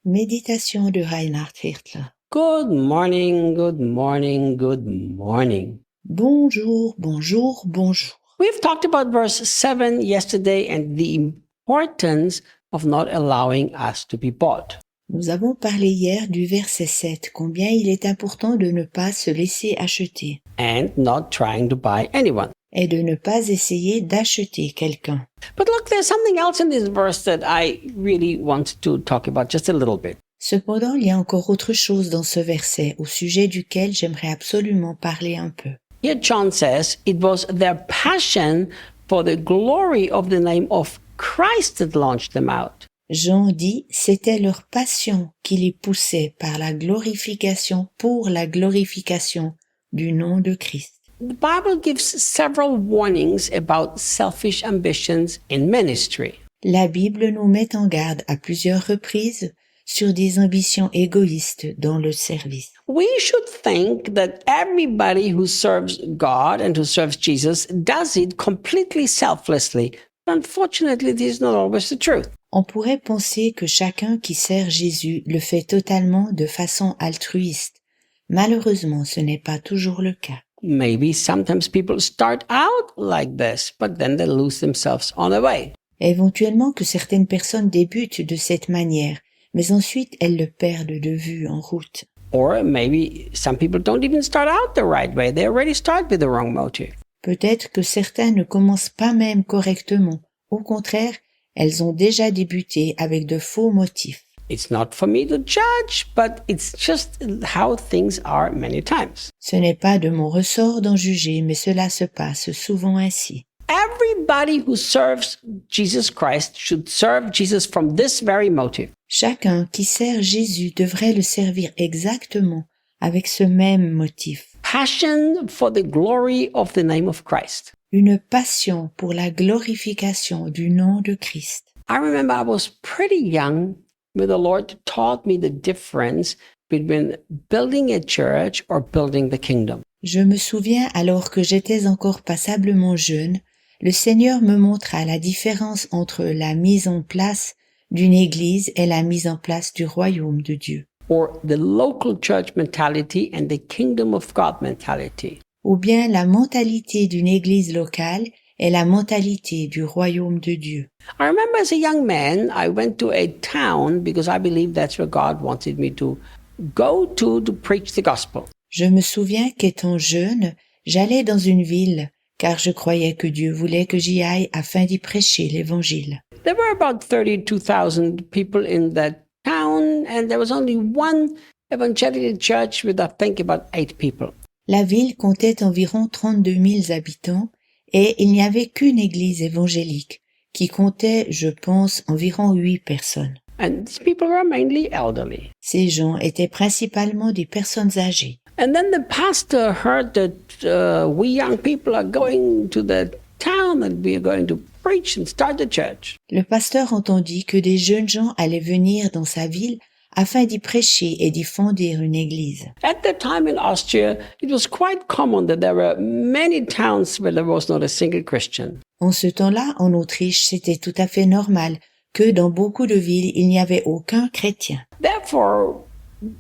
Méditation de Reinhard Hirtler. Good morning, good morning, good morning. Bonjour, bonjour, bonjour. We've talked about verse 7 yesterday and the importance of not allowing us to be bought. Nous avons parlé hier du verset 7, combien il est important de ne pas se laisser acheter And not trying to buy anyone. et de ne pas essayer d'acheter quelqu'un. But look, there's something else in this verse that I really want to talk about just a little bit. Cependant, il y a encore autre chose dans ce verset au sujet duquel j'aimerais absolument parler un peu. Here John says it was their passion for the glory of the name of Christ that launched them out. Jean dit, c'était leur passion qui les poussait par la glorification pour la glorification du nom de Christ. The Bible gives several warnings about selfish ambitions in ministry. La Bible nous met en garde à plusieurs reprises sur des ambitions égoïstes dans le service. We should think that everybody who serves God and who serves Jesus does it completely selflessly. Unfortunately, this is not always the truth. On pourrait penser que chacun qui sert Jésus le fait totalement de façon altruiste. Malheureusement, ce n'est pas toujours le cas. Maybe sometimes people start out like this, but then they lose themselves on the way. Éventuellement que certaines personnes débutent de cette manière, mais ensuite elles le perdent de vue en route. Or maybe some people don't even start out the right way. They already start with the wrong motive. Peut-être que certains ne commencent pas même correctement. Au contraire, elles ont déjà débuté avec de faux motifs. It's not for me to judge, but it's just how things are many times. Ce n'est pas de mon ressort d'en juger, mais cela se passe souvent ainsi. Everybody who serves Jesus Christ should serve Jesus from this very motive. Chacun qui sert Jésus devrait le servir exactement avec ce même motif. Passion for the glory of the name of Christ. Une passion pour la glorification du nom de Christ. I remember I was pretty young when the Lord taught me the difference between building a church or building the kingdom. Je me souviens alors que j'étais encore passablement jeune, le Seigneur me montra la différence entre la mise en place d'une église et la mise en place du royaume de Dieu. Or the local church mentality and the kingdom of God mentality. Ou bien la mentalité d'une église locale et la mentalité du royaume de Dieu. I remember as a young man, I went to a town because I believed that's where God wanted me to go to preach the gospel. Je me souviens qu'étant jeune, j'allais dans une ville car je croyais que Dieu voulait que j'y aille afin d'y prêcher l'évangile. There were about 32,000 people in that town, and there was only one evangelical church with, I think, about 8 people. La ville comptait environ 32 000 habitants et il n'y avait qu'une église évangélique qui comptait, je pense, environ 8 personnes. And these people were mainly elderly. Ces gens étaient principalement des personnes âgées. And then the pastor heard that we young people are going to the town and we are going to preach and start the church. Le pasteur entendit que des jeunes gens allaient venir dans sa ville afin d'y prêcher et d'y fonder une église. At that time in Austria, it was quite common that there were many towns where there was not a single Christian. En ce temps-là, en Autriche, c'était tout à fait normal que dans beaucoup de villes, il n'y avait aucun chrétien. Therefore,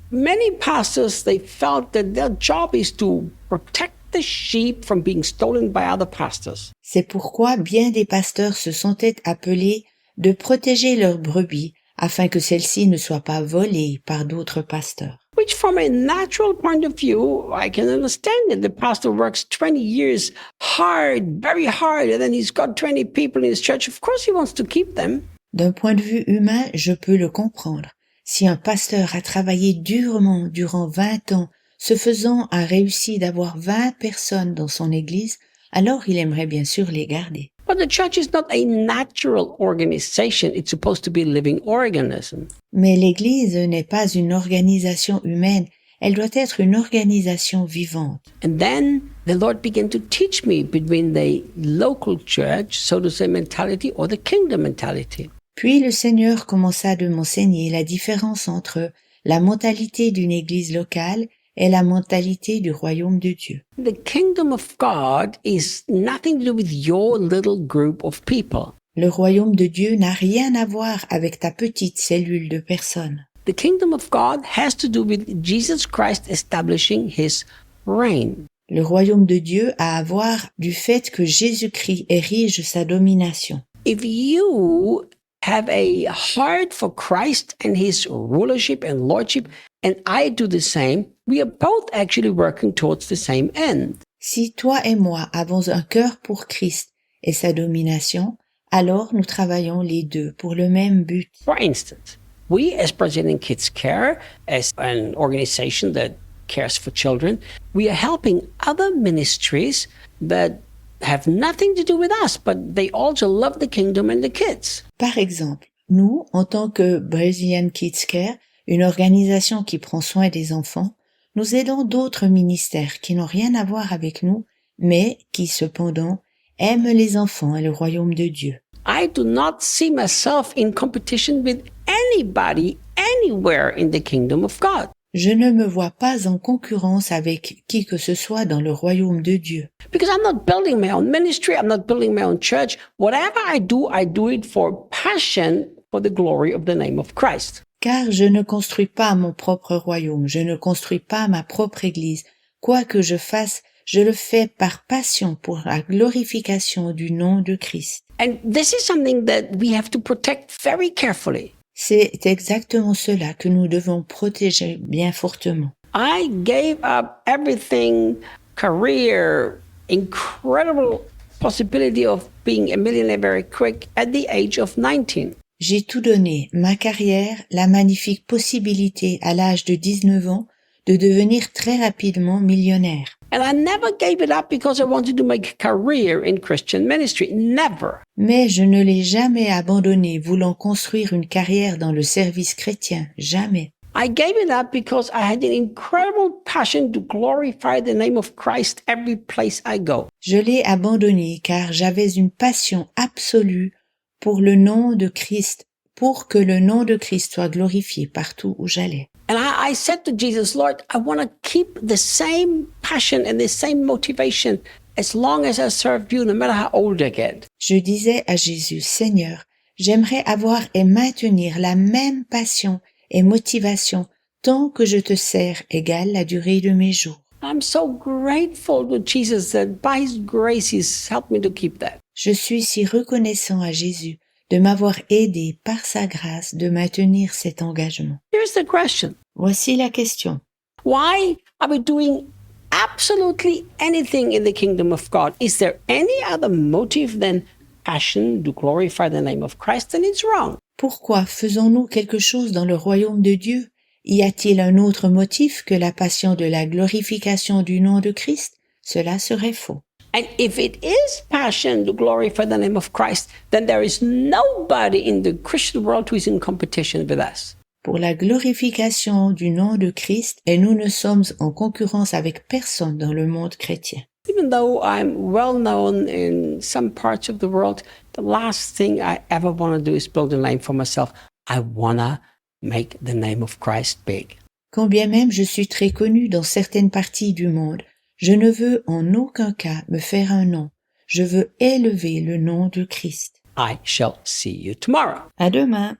many pastors, they felt that their job is to protect the sheep from being stolen by other pastors. C'est pourquoi bien des pasteurs se sentaient appelés de protéger leurs brebis afin que celles-ci ne soient pas volées par d'autres pasteurs. Which from a natural point of view, I can understand it. The pastor works 20 years hard, very hard, and then he's got 20 people in his church. Of course he wants to keep them. D'un point de vue humain, je peux le comprendre. Si un pasteur a travaillé durement durant 20 ans, ce faisant a réussi d'avoir 20 personnes dans son église, alors il aimerait bien sûr les garder. But the church is not a natural organization. It's supposed to be a living organism. Mais l'église n'est pas une organisation humaine, elle doit être une organisation vivante. And then the Lord began to teach me between the local church, so to say, mentality or the kingdom mentality. Puis le Seigneur commença de m'enseigner la différence entre la mentalité d'une église locale et la mentalité du royaume de Dieu. The kingdom of God is nothing to do with your little group of people. Le royaume de Dieu n'a rien à voir avec ta petite cellule de personnes. The kingdom of God has to do with Jesus Christ establishing his reign. Le royaume de Dieu a à voir du fait que Jésus-Christ érige sa domination. If you have a heart for Christ and his rulership and lordship, and I do the same, we are both actually working towards the same end. Si toi et moi avons un cœur pour Christ et sa domination, alors nous travaillons les deux pour le même but. For instance, we as Brazilian Kids Care, as an organization that cares for children, we are helping other ministries that have nothing to do with us, but they also love the kingdom and the kids. Par exemple, nous, en tant que Brazilian Kids Care, une organisation qui prend soin des enfants, nous aidons d'autres ministères qui n'ont rien à voir avec nous, mais qui, cependant, aiment les enfants et le royaume de Dieu. I do not see myself in competition with anybody, anywhere in the kingdom of God. Je ne me vois pas en concurrence avec qui que ce soit dans le royaume de Dieu. Because I'm not building my own ministry, I'm not building my own church. Whatever I do it for passion for the glory of the name of Christ. Car je ne construis pas mon propre royaume, je ne construis pas ma propre église. Quoi que je fasse, je le fais par passion pour la glorification du nom de Christ. And this is something that we have to protect very carefully. C'est exactement cela que nous devons protéger bien fortement. I gave up everything, career, incredible possibility of being a millionaire very quick at the age of 19. J'ai tout donné, ma carrière, la magnifique possibilité à l'âge de 19 ans de devenir très rapidement millionnaire. And I never gave it up because I wanted to make a career in Christian ministry. Never. Mais je ne l'ai jamais abandonné voulant construire une carrière dans le service chrétien, jamais. I gave it up because I had an incredible passion to glorify the name of Christ every place I go. Je l'ai abandonné car j'avais une passion absolue pour le nom de Christ, pour que le nom de Christ soit glorifié partout où j'allais. And I said to Jesus, Lord, I want to keep the same passion and the same motivation as long as I serve you, no matter how old I get. Je disais à Jésus, Seigneur, j'aimerais avoir et maintenir la même passion et motivation tant que je te sers égale la durée de mes jours. I'm so grateful to Jesus that by his grace he's helped me to keep that. Je suis si reconnaissant à Jésus de m'avoir aidé par sa grâce de maintenir cet engagement. Here's the question. Voici la question. Why are we doing absolutely anything in the kingdom of God? Is there any other motive than passion to glorify the name of Christ? Then it's wrong. Pourquoi faisons-nous quelque chose dans le royaume de Dieu? Y a-t-il un autre motif que la passion de la glorification du nom de Christ? Cela serait faux. And if it is passion to glorify the name of Christ, then there is nobody in the Christian world who is in competition with us. Pour la glorification du nom de Christ, et nous ne sommes en concurrence avec personne dans le monde chrétien. Even though I'm well known in some parts of the world, the last thing I ever want to do is build a name for myself. I want to make the name of Christ big. Quand bien même je suis très connu dans certaines parties du monde, je ne veux en aucun cas me faire un nom. Je veux élever le nom de Christ. I shall see you tomorrow. À demain.